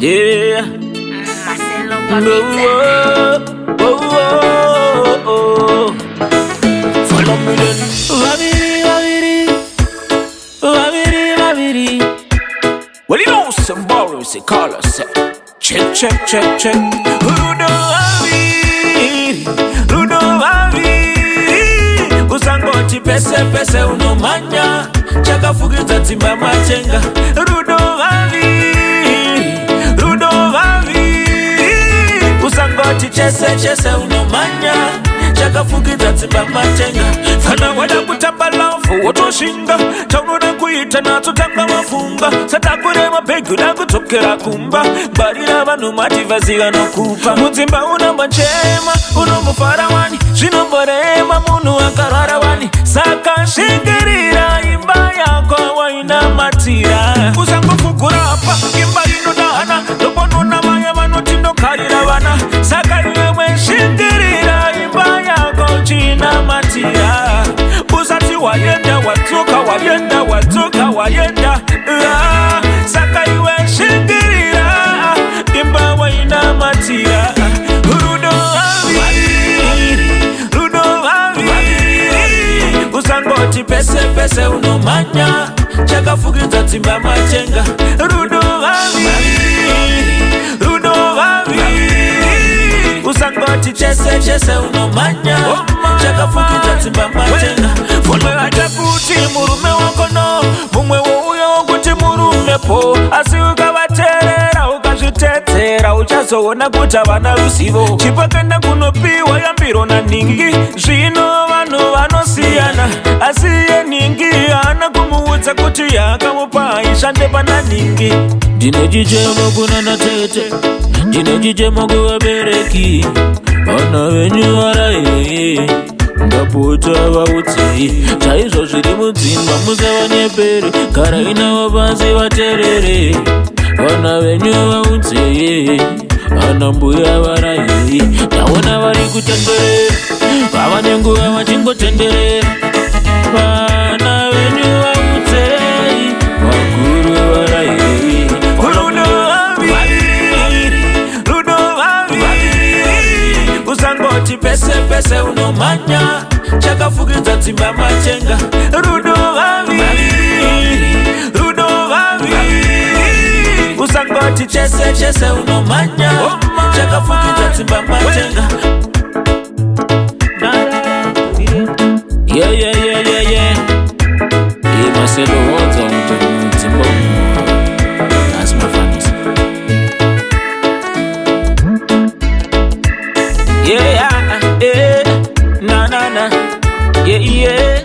Yeah. Marcelo Oh, Papita. oh, oh, oh. Follow me then. Wabiri, wabiri. Wabiri, wabiri. Well, you know some borrows, they call us. Check, check, check, check. Rudo wabiri. Rudo wabiri. Usangoti pese, pese unomanya. Chaka fugiza timba machenga. Rudo wabiri. Rudo wabiri. Usangoti chese, chese unomanya. Chaka fugiza timba machenga. Fana wada kutamba lafu otoshinga. Taunona kuita na tutanga mafunga. Satakure mapegu na kutokera kumba. Barira banu mativaziga no kupa. Muzimba unamanchema, unomufarawani. Shinomborema munu akararawani. Saka shingirira imba yako waina matira. Usango fukura hapa, imba ino dana. Lopono na maya manotino karira wana. Saka iwe shingirira imba yako china matira. Usati wayenda watoka wayenda watoka wayenda. Saka iwe shingirira imba waina matira. Rudo wabiri, rudo wabiri. Usangoti pese pese unomanya. Chaka fugiza timba machenga. Rudo wabiri, rudo wabiri. Usangoti chese chese unomanya. Chaka fugiza timba machenga. Fulme atafuti murume wako no. Mumwe uyo kuti murume po. Asi ukabaterera ukazvitetera. Uchazoona kuta vana ruzivo. Chipakenda kunopiwa yambiro na ningi. Zvino vanhu vanosiyana. Asi ye ningi hana kumuudza kuti yakamupa ishande pana ningi. Ndine chichemo kuna natete. Ndine chichemo kuvabereki. Vana venyu varaye. Ndapota vaudzei. Chaizvo zviri mudzimba musavanyepere. Gara inavo pasi vaterere. Vana venyu vaudzei. Vana mbuya varaye. Ndaona vari kutenderera. Vava nenguva vachingotenderera. Vana venyu vaudzei. Vakuru varaye. Rudo wabiri, rudo wabiri. Usangoti pese pese unomanya. Chaka fugiza timba machenga. Rudo wabiri, rudo wabiri. Usangoti chese chese unomanya. Chaka fugiza timba machenga. Yeah, yeah, yeah, yeah, yeah. Hey, Marcelo, what's on the timba? That's my famous. Yeah, yeah, na na na, yeah, yeah.